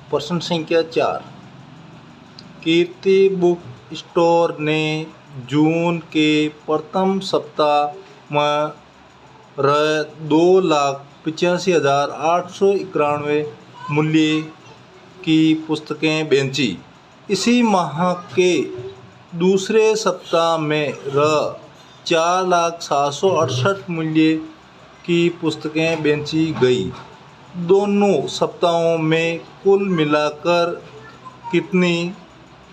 प्रश्न संख्या 4। कीर्ति book store ने जून के प्रथम सप्ताह में 2,85,891 मूल्य की पुस्तकें बेची। इसी माह के दूसरे सप्ताह में 4,07,68 मूल्य की पुस्तकें बेची गई। दोनों सप्ताहों में कुल मिलाकर कितनी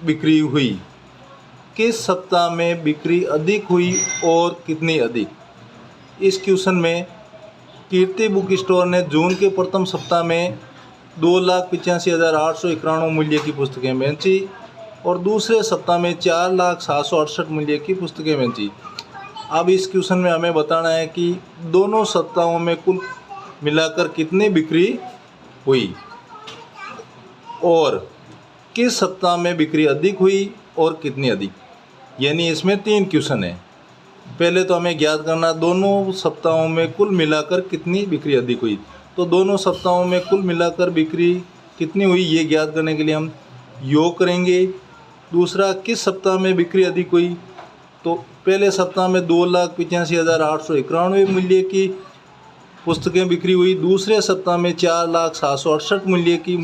बिक्री हुई? किस सप्ताह में बिक्री अधिक हुई और कितनी अधिक? इस क्वेश्चन में कीर्ति बुक स्टोर ने जून के प्रथम सप्ताह में 2,85,891 मूल्य की पुस्तकें बेची और दूसरे सप्ताह में 4,07,68 मूल्य की पुस्तकें बेची। अब इस क्वेश्चन में हमें बताना है कि दोनों सप्ताहों में कुल मिलाकर कितनी बिक्री हुई और किस सप्ताह में बिक्री अधिक हुई और कितनी अधिक। यानी इसमें 3 क्वेश्चन है। पहले तो हमें ज्ञात करना दोनों सप्ताहों में कुल मिलाकर कितनी बिक्री अधिक हुई। तो दोनों सप्ताहों में कुल मिलाकर बिक्री कितनी हुई ये ज्ञात करने के लिए हम योग करेंगे। दूसरा, किस सप्ताह में बिक्री अधिक हुई? तो पहले सप्ताह में 2,85,891 मूल्य की पुस्तकें बिक्री हुई। दूसरे सप्ताह में 4,07,68 मूल्य की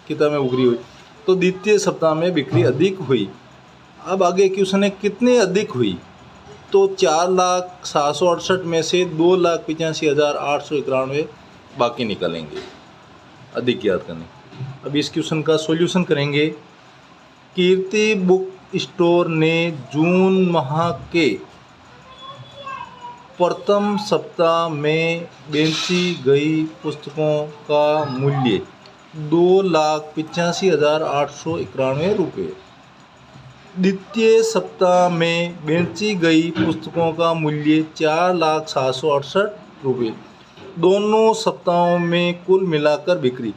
किताबें बिक्री हुई। तो द्वितीय सप्ताह में बिक्री अधिक हुई। अब आगे क्वेश्चन है कितनी अधिक हुई? तो 4,07,68 में से 2,85,891 बाकी निकालेंगे अधिक ज्ञात करने। अब इस क्वेश्चन का सॉल्यूशन करेंगे। कीर्ति बुक स्टोर ने जून माह के प्रथम सप्ताह में बेची गई पुस्तकों का मूल्य 2,85,891 रुपये। द्वितीय सप्ताह में बेची गई पुस्तकों का मूल्य 4,07,68 रुपये। दोनों सप्ताहों में कुल मिलाकर बिक्री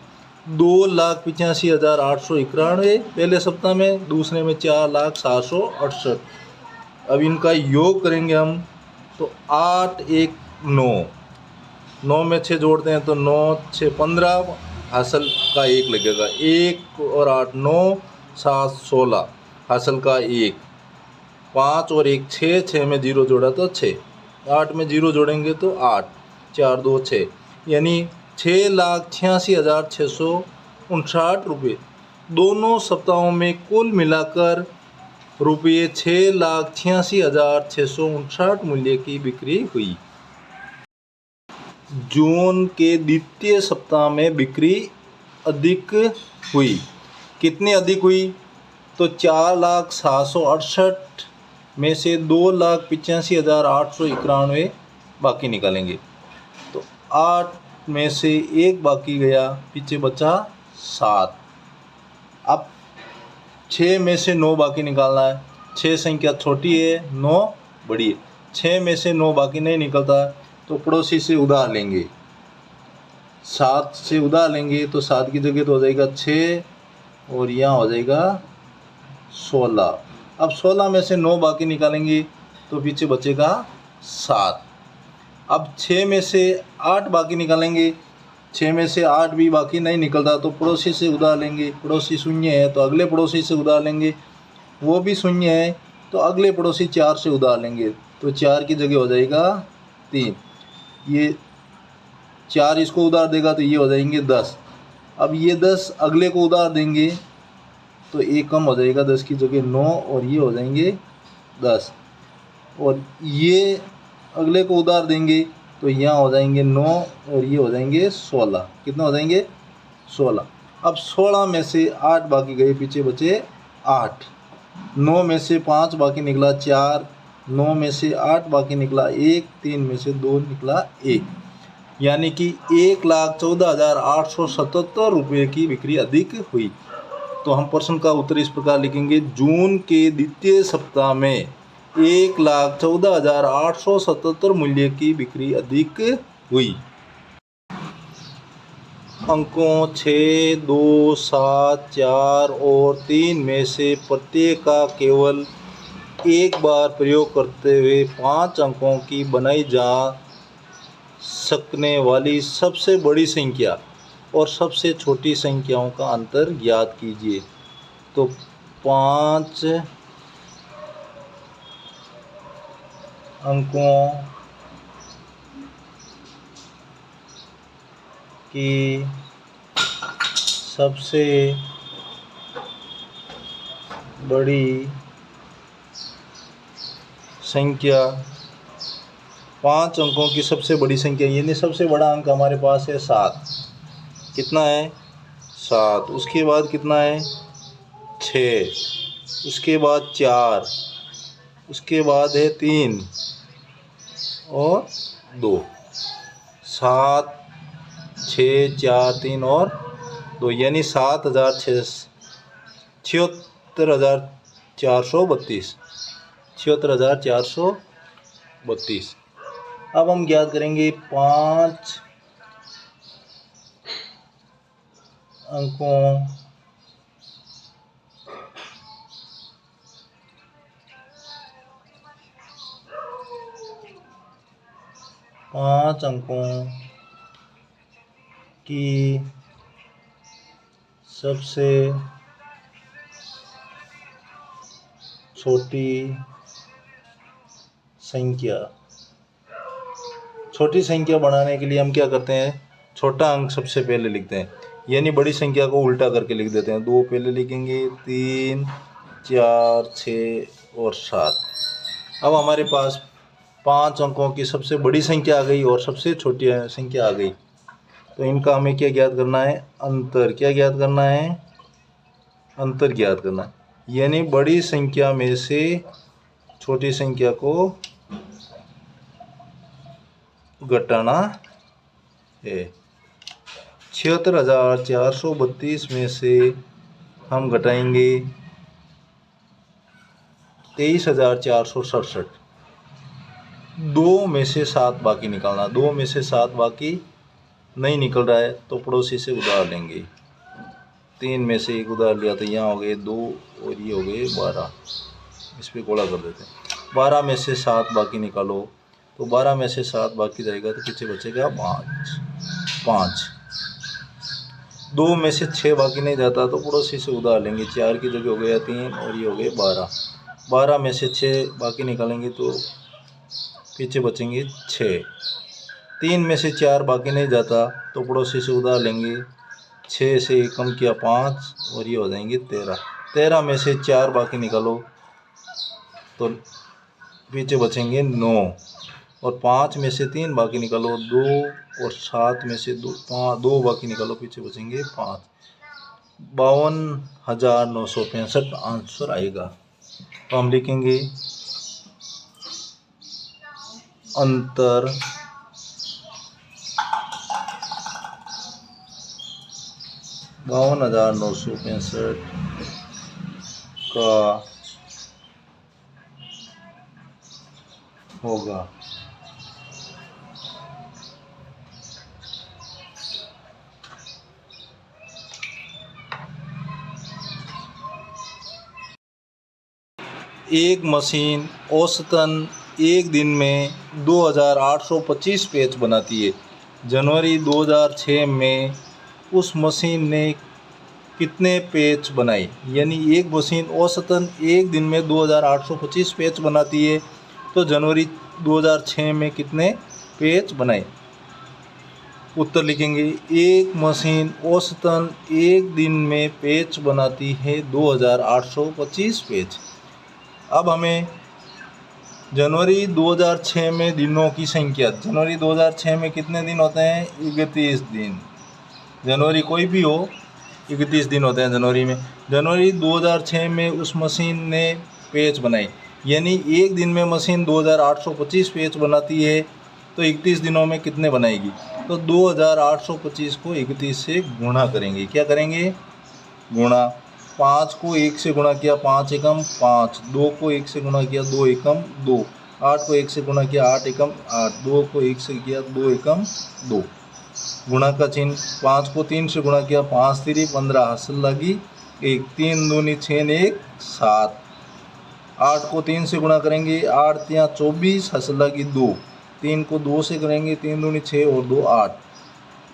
2,85,891 पहले सप्ताह में, दूसरे में 4,07,68। अब इनका योग करेंगे हम तो 8, 1, 9, 9 में 6 जोड़ते हैं तो 9, 6, 15, हासिल का 1 लगेगा। 1 और 8, 9, 7, 16, हासिल का 1, 5 और 1, 6, 6 में 0 जोड़ा तो 6, 8 में 0 जोड़ेंगे तो 8, 4, 2, 6, यानी 6,86,659 रुपये। दोनों सप्ताहों में कुल मिलाकर रुपये 6,86,659 मूल्य की बिक्री हुई। जून के द्वितीय सप्ताह में बिक्री अधिक हुई। कितनी अधिक हुई? तो 4,07,68 में से 2,85,891 बाकी निकालेंगे। तो 8 में से 1 बाकी गया, पीछे बचा 7। अब 6 में से 9 बाकी निकालना है। 6 संख्या छोटी है, 9 बड़ी है। 6 में से 9 बाकी नहीं निकलता तो पड़ोसी से उधार लेंगे। 7 से उधार लेंगे तो 7 की जगह तो हो जाएगा 6 और यहाँ हो जाएगा 16। अब 16 में से 9 बाकी निकालेंगे तो पीछे बचेगा 7। अब 6 में से 8 बाकी निकालेंगे। 6 में से 8 भी बाकी नहीं निकलता तो पड़ोसी से उधार लेंगे। पड़ोसी शून्य है तो अगले पड़ोसी से उधार लेंगे। वो भी शून्य है तो अगले पड़ोसी 4 से उधार लेंगे। तो 4 की जगह हो जाएगा 3। ये 4 इसको उधार देगा तो ये हो जाएंगे 10। अब ये 10 अगले को उधार देंगे तो एक कम हो जाएगा, 10 की जगह 9 और ये हो जाएंगे 10। और ये अगले को उधार देंगे तो यहाँ हो जाएंगे 9 और ये हो जाएंगे 16। कितना हो जाएंगे? 16। अब 16 में से 8 बाकी गए, पीछे बचे 8। 9 में से 5 बाकी निकला 4, 9 में से 8 बाकी निकला 1, 3 में से 2 निकला 1, यानी कि 1,14,877 रुपये की बिक्री अधिक हुई। तो हम प्रश्न का उत्तर इस प्रकार लिखेंगे। जून के द्वितीय सप्ताह में 1,14,877 मूल्य की बिक्री अधिक हुई। अंकों 6, 2, 7, 4 और 3 में से प्रत्येक का केवल एक बार प्रयोग करते हुए 5 अंकों की बनाई जा सकने वाली सबसे बड़ी संख्या और सबसे छोटी संख्याओं का अंतर ज्ञात कीजिए। तो 5 अंकों की सबसे बड़ी संख्या, 5 अंकों की सबसे बड़ी संख्या, यानी सबसे बड़ा अंक हमारे पास है 7। कितना है? 7। उसके बाद कितना है? 6। उसके बाद 4। उसके बाद है 3 और 2। 7, 6, 4, 3 और 2, यानी 76,432। 76,432। अब हम ज्ञात करेंगे 5 अंकों की सबसे छोटी संख्या। छोटी संख्या बनाने के लिए हम क्या करते हैं? छोटा अंक सबसे पहले लिखते हैं, यानी बड़ी संख्या को उल्टा करके लिख देते हैं। 2 पहले लिखेंगे, 3, 4, 6 और 7। अब हमारे पास 5 अंकों की सबसे बड़ी संख्या आ गई और सबसे छोटी संख्या आ गई। तो इनका हमें क्या ज्ञात करना है? अंतर। क्या ज्ञात करना है? अंतर ज्ञात करना है, यानी बड़ी संख्या में से छोटी संख्या को घटाना है। 76,432 में से हम घटाएंगे 23,467। 2 में से 7 बाकी निकालना। 2 में से 7 बाकी नहीं निकल रहा है तो पड़ोसी से उधार लेंगे। 3 में से 1 उधार लिया तो यहाँ हो गए 2 और ये हो गए 12। इस पर गोला कर देते हैं। 12 में से 7 बाकी निकालो, तो 12 में से 7 बाकी जाएगा तो पीछे बचेगा 5। 2 में से 6 बाकी नहीं जाता तो पड़ोसी से उधार लेंगे। 4 की जगह हो गया 3 और ये हो गए 12। 12 में से 6 बाकी निकालेंगे तो पीछे बचेंगे 6। 3 में से 4 बाकी नहीं जाता तो पड़ोसी से उधार लेंगे। 6 से कम किया 5 और ये हो जाएंगे 13। 13 में से 4 बाकी निकालो तो पीछे बचेंगे 9 और 5 में से 3 बाकी निकालो 2 और 7 में से 2 बाकी निकालो पीछे बचेंगे 5। 52,965 आंसर आएगा। तो हम लिखेंगे अंतर $52,965 का होगा। एक मशीन औसतन एक दिन में 2,825 पेच बनाती है। जनवरी 2006 में उस मशीन ने कितने पेच बनाए? यानी एक मशीन औसतन एक दिन में 2,825 पेच बनाती है, तो जनवरी 2006 में कितने पेच बनाए? उत्तर लिखेंगे, एक मशीन औसतन एक दिन में पेच बनाती है 2,825 पेच। अब हमें जनवरी 2006 में दिनों की संख्या, जनवरी 2006 में कितने दिन होते हैं? 31 दिन। जनवरी कोई भी हो, 31 दिन होते हैं जनवरी में। जनवरी 2006 में उस मशीन ने पेच बनाई, यानी एक दिन में मशीन 2,825 पेच बनाती है, तो 31 दिनों में कितने बनाएगी? तो 2,825 को 31 से गुणा करेंगे। क्या करेंगे? गुणा। 5 को 1 से गुणा किया 5 एकम 5, 2 को 1 से गुणा किया 2 एकम 2, 8 को 1 से गुणा किया 8 एकम 8, 2 को 1 से किया 2 एकम 2। गुणा का चिन्ह। 5 को 3 से गुणा किया 5 3 15, हासिल लगी 1, 3 दूनी 6 1 7। 8 को 3 से गुणा करेंगे 8 3 24, हासिल लगी 2। 3 को 2 से करेंगे 3 दूनी 6 और 2 8।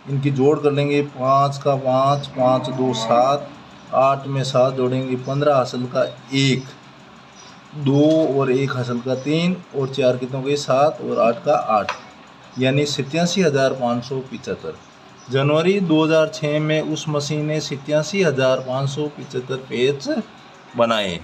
इनकी जोड़ कर लेंगे। 5 का 5, 5 2 7, 8 में 7 जोड़ेंगे 15, हासिल का 1, 2 और 1 हासिल का 3 और 4 कितनों के 7 और 8 का 8, यानी 87,575। जनवरी 2006 में उस मशीन ने 87,575 पेज बनाए।